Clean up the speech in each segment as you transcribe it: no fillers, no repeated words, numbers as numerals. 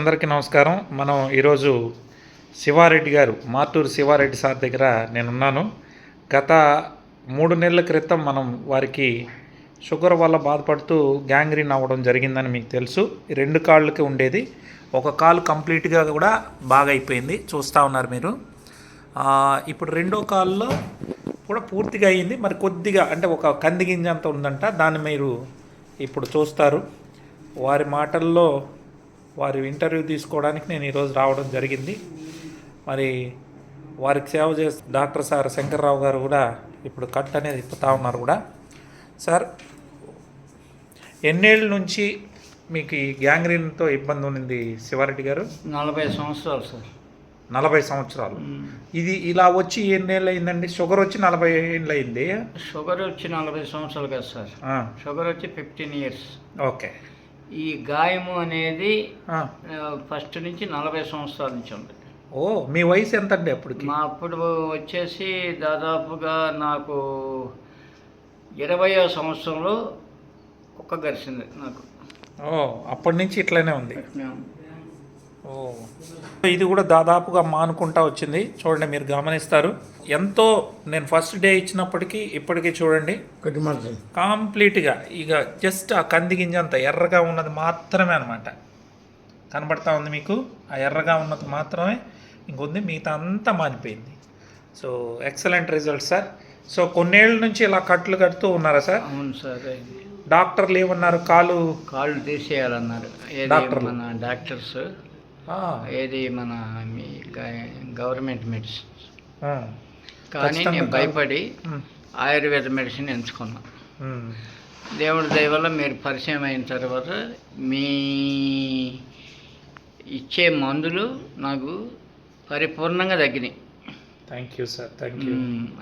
అందరికీ నమస్కారం. మనం ఈరోజు శివారెడ్డి గారు, మార్టూరు శివారెడ్డి సార్ దగ్గర నేనున్నాను. గత 3 నెలల క్రితం మనం వారికి షుగర్ వల్ల బాధపడుతూ గ్యాంగ్రీన్ అవ్వడం జరిగిందని మీకు తెలుసు. 2 కాళ్ళకి ఉండేది, ఒక కాలు కంప్లీట్గా కూడా బాగా అయిపోయింది, చూస్తూ ఉన్నారు మీరు. ఇప్పుడు 2వ కాల్లో కూడా పూర్తిగా అయ్యింది, మరి కొద్దిగా అంటే ఒక కంది గింజ అంత ఉందంట. దాన్ని మీరు ఇప్పుడు చూస్తారు. వారి మాటల్లో వారి ఇంటర్వ్యూ తీసుకోవడానికి నేను ఈరోజు రావడం జరిగింది. మరి వారికి సేవ చేసే డాక్టర్ సార్ శంకర్రావు గారు కూడా ఇప్పుడు కట్ అనేది ఇప్పుతా ఉన్నారు కూడా. సార్, ఎన్నేళ్ళ నుంచి మీకు ఈ గ్యాంగ్రీన్తో ఇబ్బంది ఉన్నది శివారెడ్డి గారు? 40 సంవత్సరాలు సార్. 40 సంవత్సరాలు. ఇది ఇలా వచ్చి ఎన్నేళ్ళు అయిందండి? షుగర్ వచ్చి 40 ఏళ్ళు అయింది. షుగర్ వచ్చి 40 సంవత్సరాలు కదా సార్. షుగర్ వచ్చి 15 ఇయర్స్. ఓకే. ఈ గాయము అనేది ఫస్ట్ నుంచి 40 సంవత్సరాల నుంచి ఉంది. ఓ, మీ వయసు ఎంత అండి అప్పటికి? మా అప్పుడు వచ్చేసి దాదాపుగా నాకు 20వ సంవత్సరంలో కుక్క గరిచింది నాకు. ఓ, అప్పటి నుంచి ఇట్లానే ఉంది. ఓ, ఇది కూడా దాదాపుగా మానుకుంటా వచ్చింది. చూడండి, మీరు గమనిస్తారు. ఎంతో నేను ఫస్ట్ డే ఇచ్చినప్పటికీ ఇప్పటికీ చూడండి కంప్లీట్గా ఇక జస్ట్ ఆ కంది గింజ అంత ఎర్రగా ఉన్నది మాత్రమే అనమాట కనబడతా ఉంది మీకు. ఆ ఎర్రగా ఉన్నది మాత్రమే ఇంకొంది, మిగతా అంతా మానిపోయింది. So excellent result sir. So కొన్నేళ్ళ నుంచి ఇలా కట్లు కడుతూ ఉన్నారా సార్? అవును సార్. డాక్టర్లు ఏమన్నారు? కాళ్ళు తీసేయాలన్నారు మన డాక్టర్స్. ఏది మన మీ గవర్నమెంట్ మెడిసిన్. కానీ నేను భయపడి ఆయుర్వేద మెడిసిన్ ఎంచుకున్నా. దేవుడి దయ వల్ల మీరు పరిచయం అయిన తర్వాత మీ ఇచ్చే మందులు నాకు పరిపూర్ణంగా తగ్గినాయి. Thank you sir, thank you.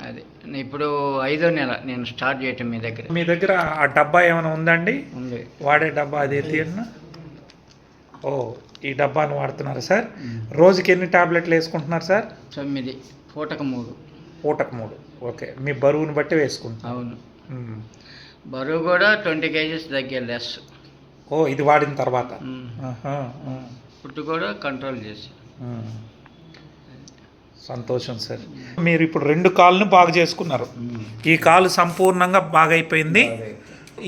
అది ఇప్పుడు 5వ నెల నేను స్టార్ట్ చేయటం మీ దగ్గర. మీ దగ్గర ఆ డబ్బా ఏమైనా ఉందండి? ఉంది. వాడే డబ్బా అది తీయన్నా. ఓ, ఈ డబ్బాను వాడుతున్నారు సార్. రోజుకి ఎన్ని టాబ్లెట్లు వేసుకుంటున్నారు సార్? 9, పూటకు 3. పూటకు 3. ఓకే. మీ బరువుని బట్టి వేసుకుంటారు? అవును. బరువు కూడా 20 kgs తగ్గే లెస్. ఓ, ఇది వాడిన తర్వాత ఫుడ్ కూడా కంట్రోల్ చేసి. సంతోషం సార్. మీరు ఇప్పుడు 2 కాళ్ళను బాగా చేసుకున్నారు. ఈ కాలు సంపూర్ణంగా బాగా అయిపోయింది.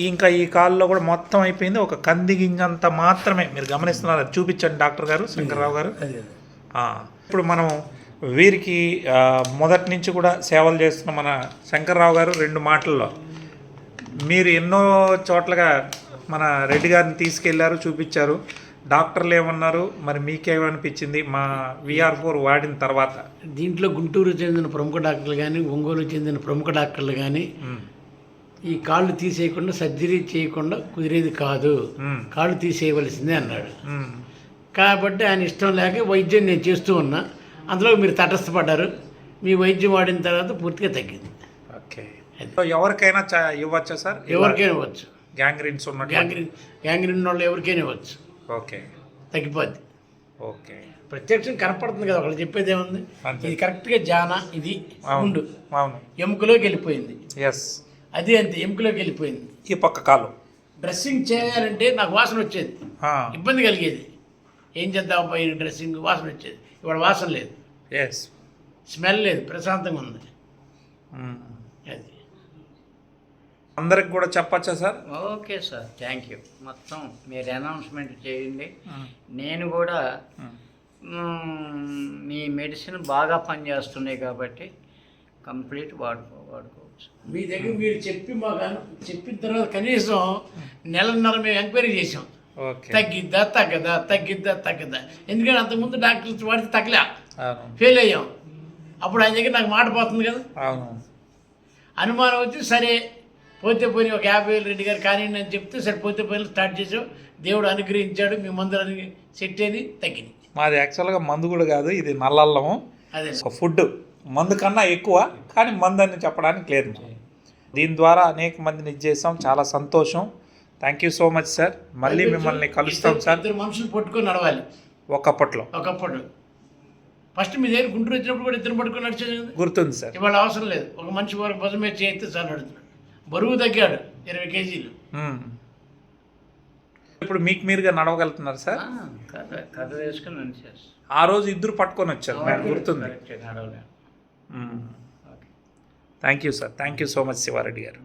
ఇంకా ఈ కాల్లో కూడా మొత్తం అయిపోయింది. ఒక కంది గింజంత మాత్రమే మీరు గమనిస్తున్నారు. చూపించండి డాక్టర్ గారు, శంకర్రావు గారు. ఇప్పుడు మనం వీరికి మొదటి నుంచి కూడా సేవలు చేస్తున్న మన శంకర్రావు గారు 2 మాటల్లో, మీరు ఎన్నో చోట్లగా మన రెడ్డి గారిని తీసుకెళ్లారు, చూపించారు. డాక్టర్లు ఏమన్నారు, మరి మీకేమనిపించింది మా VR4 వాడిన తర్వాత? దీంట్లో గుంటూరు చెందిన ప్రముఖ డాక్టర్లు కానీ, ఒంగోలు చెందిన ప్రముఖ డాక్టర్లు కానీ ఈ కాళ్ళు తీసేయకుండా సర్జరీ చేయకుండా కుదిరేది కాదు, కాళ్ళు తీసేయవలసిందే అన్నాడు. కాబట్టి ఆయన ఇష్టం లేక వైద్యం నేను చేస్తూ ఉన్నా. అందులో మీరు తటస్థపడ్డారు. మీ వైద్యం వాడిన తర్వాత పూర్తిగా తగ్గింది. ఓకే. ఎవరికైనా ఇవ్వచ్చా సార్? ఎవరికైనా ఇవ్వచ్చు. గ్యాంగ్రీన్స్ ఉన్న గ్యాంగ్రీన్ వాళ్ళు ఎవరికైనా ఇవ్వచ్చు. ఓకే. తగ్గిపోద్ది. ఓకే. ప్రత్యక్షం కనపడుతుంది కదా, ఒకళ్ళు చెప్పేది ఏముంది. ఇది కరెక్ట్గా జానా, ఇది ఉండు ఎముకలోకి వెళ్ళిపోయింది. ఎస్, అది అంతే, ఎముకలోకి వెళ్ళిపోయింది. ఈ పక్క కాలు డ్రెస్సింగ్ చేయాలంటే నాకు వాసన వచ్చేది, ఇబ్బంది కలిగేది. ఏం చేద్దాం పోయిన డ్రెస్సింగ్ వాసన వచ్చేది. ఇవాళ వాసన లేదు, ఎస్, స్మెల్ లేదు, ప్రశాంతంగా ఉంది. అది అందరికి కూడా చెప్పచ్చా sir? Okay sir, thank you. మొత్తం మీరు అనౌన్స్మెంట్ చేయండి. నేను కూడా మీ మెడిసిన్ బాగా పనిచేస్తున్నాయి కాబట్టి కంప్లీట్ వాడుకోవచ్చు. మీ దగ్గర మీరు చెప్పిన తర్వాత కనీసం నెలన్నర మేము ఎంక్వైరీ చేసాం. తగ్గిద్దా తగ్గదా. ఎందుకంటే అంతకుముందు డాక్టర్స్ వాడితే తగ్గలే, ఫెయిల్ అయ్యాం. అప్పుడు ఆయన దగ్గర నాకు మాట పోతుంది కదా, అనుమానం వచ్చి సరే పోతే పోయి ఒక 50,000 రెడ్డి గారు కానీ అని చెప్తే సరే పోతే పోయి స్టార్ట్ చేసాం. దేవుడు అనుగ్రహించాడు, మీ మందులని సెట్ అయింది, తగ్గింది. మాది యాక్చువల్గా మందు కూడా కాదు, ఇది నల్లల్లము. అదే ఫుడ్ మందు కన్నా ఎక్కువ, కానీ మందు అని చెప్పడానికి లేదు. దీని ద్వారా అనేక మందిని ఇచ్చేసాం. చాలా సంతోషం. Thank you so much sir. మళ్ళీ మిమ్మల్ని కలుస్తాం సార్. 2 మనుషులు పట్టుకొని నడవాలి ఒకప్పట్లో. ఫస్ట్ మీ దగ్గర గుంటూరు వచ్చినప్పుడు కూడా 2 పట్టుకొని నడిచేది గుర్తుంది సార్. ఇవాళ అవసరం లేదు, ఒక మనిషి వరకు భుజం మీద చేస్తే చాలు నడుతున్నాడు. బరువు తగ్గాడు 20 kgs. ఇప్పుడు మీకు మీరుగా నడవగలుగుతున్నారు సార్? కథ వేసుకుని నడిచేస్తాను. ఆ రోజు ఇద్దరు పట్టుకొని వచ్చారు, నాకు గుర్తుంది. నడవలేను. Thank you sir, thank you so much Sivareddy గారు.